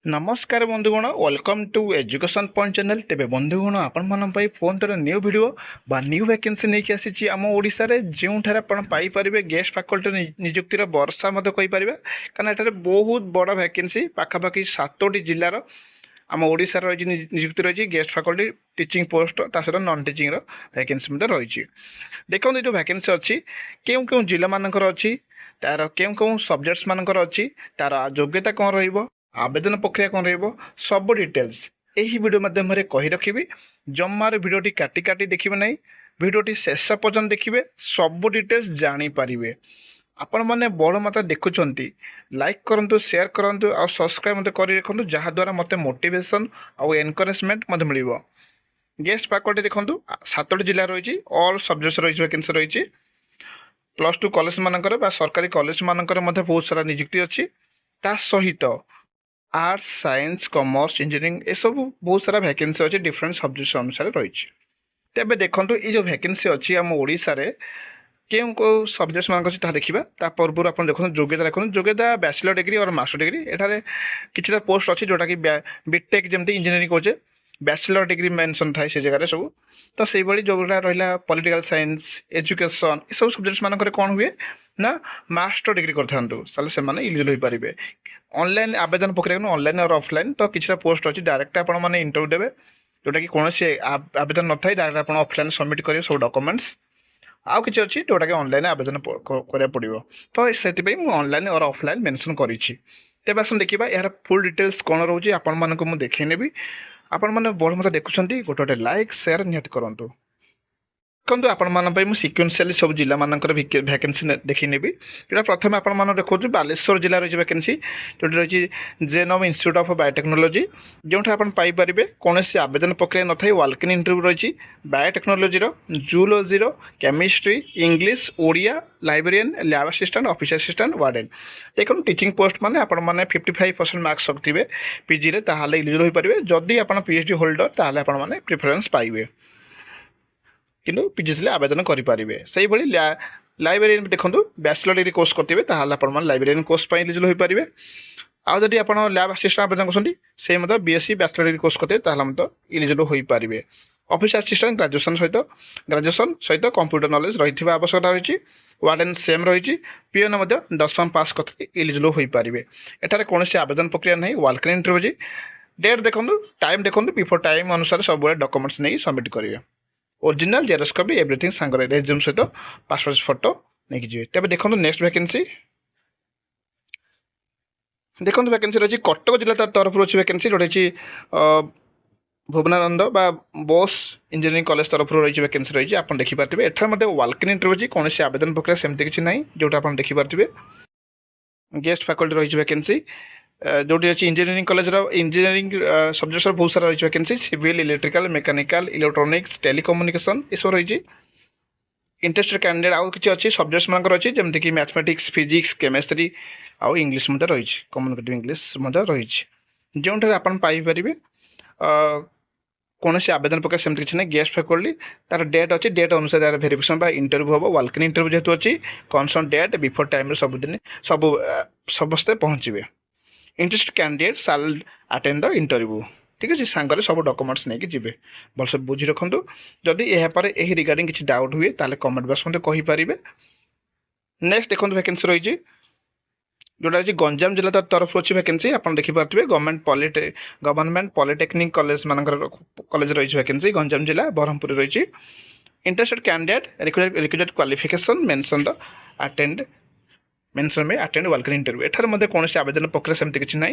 नमस्कार बंधुगण welcome to education point channel तेरे बंधुगण आपण मान फोन तर न्यू वीडियो बा न्यू वैकेंसी नहीं आसी आम ओडिशा रे जोठार आपण पाई परिबे गेस्ट फैकल्टी नियुक्तिर वर्षा मते कहि परिबे कारण एटारे बहुत बड़ वैकेंसी पाखापाखि 7टी जिल्लार आम ओडिशा रही नियुक्ति रही गेस्ट फैकल्टी टीचिंग पोस्ट ता सहित नॉन टीचिंग वैकेंसी रही देखो जो वैकेंसी अच्छी क्यों क्यों जिला मानकर अच्छी तार क्यों क्यों सब्जेक्ट्स मानकर अच्छी तार योग्यता कौन रहिबो आवेदन प्रक्रिया कौन रहिबो सब डिटेल्स यही वीडियो माध्यम कही रखी जमार वीडियोटी काटी काटी देखिए ना वीडियोटी शेष पर्यटन देखिए सब डिटेल्स जानीपारे आपण मैंने बड़ मत देखुंट लाइक करूँ शेयर करूँ आ सब्सक्राइब मत कर रखु जहाद्वारा मत मोटिवेशन आउ एनकरेजमेंट मिल गेस्ट फैकल्टी देखूँ 7टी जिला रही ऑल सब्जेक्ट्स रही वैकेंसी रही +2 कॉलेज मानकर सरकारी कॉलेज मानकर बहुत सारा नियुक्ति अच्छी ता सहित आर्ट्स साइंस कॉमर्स इंजीनियरिंग ये सब बहुत सारा वैकेंसी अच्छी डिफरेंट सब्जेक्ट अनुसार रही तेज देखो ये जो वैकेंसी अच्छी आम ओडिशा रे क्यों को सब्जेक्ट मान अच्छी देखा पूर्व आप देखो योग्यता देखो योग्यता बैचलर डिग्री और मास्टर डिग्री एठारे किसी पोस्ट अच्छी जोटा कि बीटेक जमी इंजीनियरिंग कहे बैचलर डिग्री मेंशन थाए से जगह सब तो से भाई जो रहा पॉलिटिकल साइंस एजुकेशन ये सब सब्जेक्ट्स मानक कौन हुए ना मास्टर डिग्री करते इलिजिबल हो पारे ऑनलाइन आवेदन प्रक्रिया ऑनलाइन और ऑफलाइन तो किसी पोस्ट अच्छी डायरेक्ट आपने इंटरव्यू देवे जोटा कि कौन से आवेदन न था डायरेक्ट आप ऑफलाइन सबमिट करेंगे सब डॉक्यूमेंट्स आउ कि अच्छी जोटा कि ऑनलाइन आवेदन करा पड़ो तो से ऑनलाइन और ऑफलाइन मेंशन करी तेज आस देखा यार फुल डिटेल्स कौन रोचे आपण मानक मुझे देखने आपण मैंने बड़ मत देखुं गोटे गोटे लाइक शेयर निहत करूँ देखो आपण सिक्वेन्शियली सब जिला मानकर वैकेंसी देखी नेबी जो प्रथम आपण देखो बालेश्वर जिला रही वैकेंसी जो रही जेएनएम इंस्टीट्यूट ऑफ बायोटेक्नोलॉजी जो पाइपर कौन से आवेदन प्रक्रिया न था वॉक इन इंटरव्यू रही biotechnology zoology chemistry English Odia librarian lab assistant office assistant warden देखो टीचिंग पोस्ट माने आपण माने 55% मार्क्स रखिए पीजी रे ताहाले इलिजिबल हो पारे जदि आपण पीएचडी होल्डर ताहाले आपण माने प्रिफरेंस पाइबे किंतु पीजीसी आवेदन करेंगे से लाइब्रेरियन देखो बैचलर डिग्री कोर्स करेंगे ताल लाइब्रेरियन कोर्स इलिजिबल हो पारे आदि आप लैब असिस्टेंट आवेदन कर बीएससी बैचलर डिग्री कोर्स करेंगे इलिजिबल हो पारे ऑफिस असिस्टेंट ग्रेजुएशन सहित कंप्यूटर नॉलेज रही आवश्यकता रही वार्डन सेम रही पीएन 10वीं पास करते इलिजिबल हो पारे एठार कौन से आवेदन प्रक्रिया नहीं वॉक इन इंटरव्यू डेट देखो टाइम देखो बिफोर टाइम अनुसार सब डॉक्यूमेंट्स नहीं सबमिट करेंगे ओरिजिनल जेरक्स कॉपी एवरीथिंग सांगे रेज्यूम सहित पासपोर्ट फोटो नहीं जी तेज देखो नेक्स्ट वैकेंसी देखो वैकेंसी रही कटक जिला तरफ अच्छी वैकेंसी जो रही भुवनानंद बोस इंजीनियरिंग कॉलेज तरफ रही वैकेंसी रही आप देखिपारे एठार वॉक इन इंटरव्यू कौन से आवेदन प्रक्रिया सेमती किसी ना जोटा आप देखिपारे गेस्ट फैकल्टी रही वैकेंसी जो अच्छी इंजीनियरिंग कॉलेज इंजीनियरिंग सब्जेक्ट्स बहुत सारा रही vacancy civil electrical mechanical electronics telecommunication ये सब रही इंटरेस्टेड कैंडिडेट आउ कि अच्छी सब्जेक्ट्स मानकर अच्छी जमीक मैथमेटिक्स फिजिक्स केमिस्ट्री आउ इंग्लिश रही कम्युनिकेटिव इंग्लिश रही जो आप पाइपर कौन से आवेदन प्रक्रिया सेमती किसी ना गेस्ट फैकल्टी तार डेट अच्छी डेट अनुसार यार वेरिफिकेशन इंटरव्यू हम वॉक इन इंटरव्यू जेहतु अच्छी कनसर्न डेट बिफोर टाइम सबुदिन सब समस्ते पहुँचे इंटरेस्टेड कैंडिडेट साल अटेंड द इंटरव्यू ठीक अच्छे सांगे सब डॉक्यूमेंट्स नहीं जी भलसे बुझी रखु जदि यापर यही रिगार्डिंग किसी डाउट हुए ताले कमेंट बॉक्स में कहींपारे नेक्स्ट देखो वैकेंसी रही जोटा रही गंजाम जिला तरफ अच्छी वैकेंसी आप देखिपारे गवर्नमेंट पॉलिटेक्निक कॉलेज मानकर कॉलेज रही वैकेंसी गंजाम जिला ब्रह्मपुर रही interested candidate requisite qualification mention the attend mention में अटेंड वॉक इन इंटरव्यू एठार कौन से आवेदन प्रक्रिया सेमती किसी ना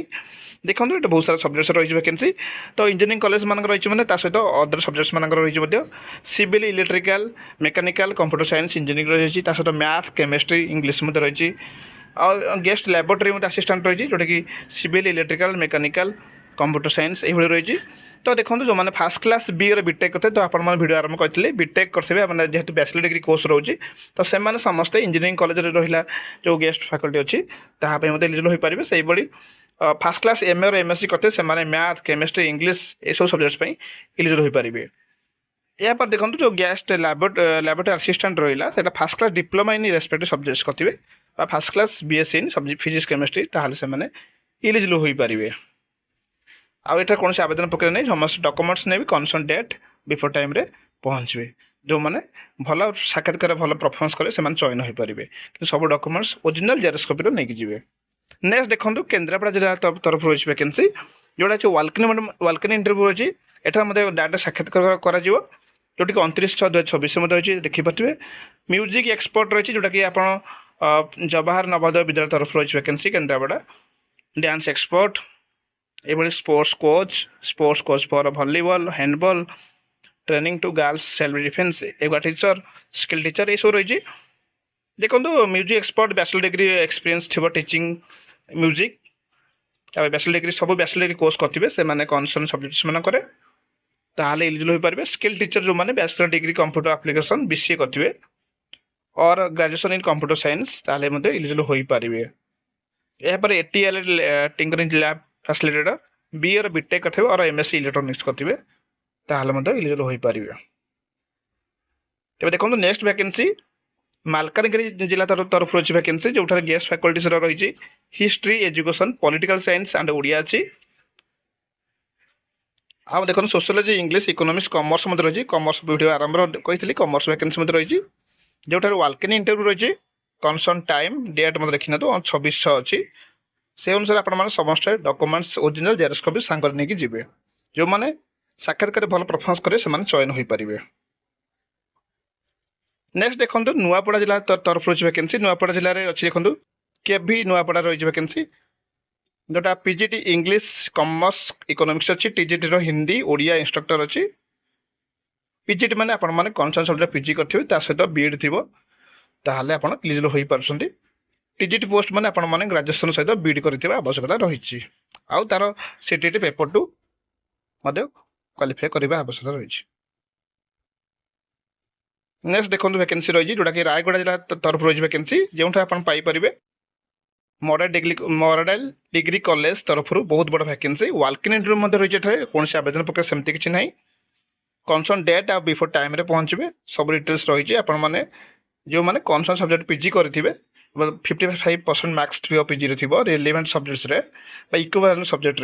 देखो ये बहुत सारा सब्जेक्ट्स रही वैकेंसी तो इंजीनियरिंग कॉलेज मान रही मैंने सहित अदर सब्जेक्ट्स मान रही civil electrical mechanical computer science engineering रही सहित मैथ केमिस्ट्री इंग्लिश रही और गेस्ट लैबोरेटरी असिस्टेंट रही जोटा कि civil electrical mechanical computer science ये रही तो देखो जो मैंने फास्ट क्लास बी रे बीटेक करते तो आप वीडियो आरंभ करते बीटेक करते जेहतु बैचलर डिग्री कोर्स रोचे तो से समस्ते इंजीनियरिंग कॉलेज रहा जो गेस्ट फैकल्टी अच्छी ताकि इलिजिबल हो पारे से फास्ट क्लास एमए और एमएससी करते से मैथ केमिस्ट्री इंग्लिश ये सब सब्जेक्ट्स इलिजिबल हो पारे या पर देखो जो गेस्ट लैबोरेटरी असिस्टेंट रहा first class diploma in respective subjects करेंगे first class BSc in physics chemistry ताहले से इलिजिबल हो पारे आउ एटा कौन आवेदन प्रक्रिया नहीं समस्त डॉक्यूमेंट्स ने भी कन्सर्न डेट बिफोर टाइम रे पहुँचे जो मैंने भल साक्षात्कार भल परफॉर्मेंस करे से चयन हो पारे कि सब डॉक्यूमेंट्स ओरिजिनल जेरक्स कॉपी नहीं ଯିବେ। नेक्स्ट देखो केन्द्रापड़ा जिला तरफ रही वैकेंसी जोटा वाल्कनी इंटरव्यू अच्छी एठार डायरेक्ट साक्षात्कार करा जोटी 29/6/2024 रही देखिपे। म्यूजिक एक्सपर्ट रही जोटा कि आप जवाहर नवोदय विद्यालय तरफ रही वैकेंसी केन्द्रापड़ा। डांस एक्सपर्ट ये sports coach for volleyball handball training to girls self defence एगुआ टीचर स्किल टीचर ये सब रही। देखो music expert bachelor degree experience थी टीचिंग म्यूजिक बैचलर डिग्री सब बैचलर डिग्री कोर्स करेंगे से कन्सर्न सब्जेक्ट्स मानक ताल एलिजिबल हो पारे। स्किल टीचर जो मैंने bachelor degree computer application BCA करेंगे और ग्रेजुएशन इन कंप्यूटर साइंस ताल एलिजिबल हो पारे। यापर ATL tinkering lab facilitator BA और बीटेक करेंगे और एमएससी इलेक्ट्रोनिक्स करेंगे ताल एलिजिबल हो पारे। तेज देखो नेक्स्ट वैकेंसी मालकानगिरी जिला तरफ रही वैकेंसी जो गेस्ट फैकल्टीज रही history education political science and Odia अच्छी। आ देखो सोशियोलॉजी इंग्लिश इकोनॉमिक्स कॉमर्स रही कॉमर्स वीडियो आरंभ कही कॉमर्स वैकेंसी रही जो वाल्कनी इंटरव्यू रही कन्सर्न टाइम डेट मतलब देखी ना तो 26/6 अच्छी से अनुसार आप समस्त डॉक्यूमेंट्स ओरिजिनल जेरक्स कॉपी सांगर नहीं जी जो मैंने साक्षात्कार भल परफॉर्मेंस करेंगे से चयन हो पारे। नेक्स्ट देखो नुआपड़ा जिला तरफ रही वैकेंसी नुआपड़ा जिले में अच्छी देखो केभी नुआपड़ा रही वैकेंसी जोटा पीजीटी इंग्लिश कॉमर्स इकोनॉमिक्स अच्छी टीजीटी हिंदी ओडिया इंस्ट्रक्टर अच्छी। पीजीटी मैंने आपने कन्सर्न सब्जेक्ट पीजी करेंगे सहित बीएड थी ताहले आप एलिजिबल हो पार्टी। टीजीटी पोस्ट मैंने आपने ग्रेजुएशन सहित बीएड कर आवश्यकता रही आउ तार सीटीटी पेपर टू क्वालिफाई करने आवश्यकता रही। नेक्स्ट देखो वैकेंसी रही जोटा कि रायगढ़ जिला तरफ रही वैकेंसी जो पाइपर मॉडल डिग्री कॉलेज तरफ बहुत बड़ वैकेंसी वाल्कनी इंटरव्यू रही कौन आवेदन प्रक्रिया सेमती किसी ना कन्सर्न डेट आ बिफोर टाइम रे पहुँचे सब डिटेल्स रही आपने जो मैंने कन्सर्न सब्जेक्ट पीजी करेंगे 55% मार्क्स थी PG relevant subjects equivalent subject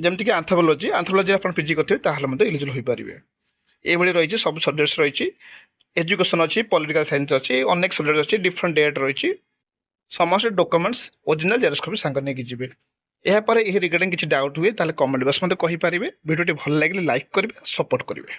जमीक आंथ्रोपोलॉजी आप पीजी करेंगे एलिजिबल हो पारे। ये रही सब सब्जेक्ट्स रही एजुकेशन अच्छी पॉलिटिकल साइंस अच्छी अनेक सब्जेक्ट अच्छी डिफरेंट डेट रही समस्त डॉक्यूमेंट्स ओरिजिनल जेरक्स कॉपी सांग नहीं जी। यापर रिगार्डिंग किसी डाउट हुए कमेंट बॉक्स मत कहींपारे। वीडियो भल लगे लाइक करेंगे सपोर्ट करेंगे।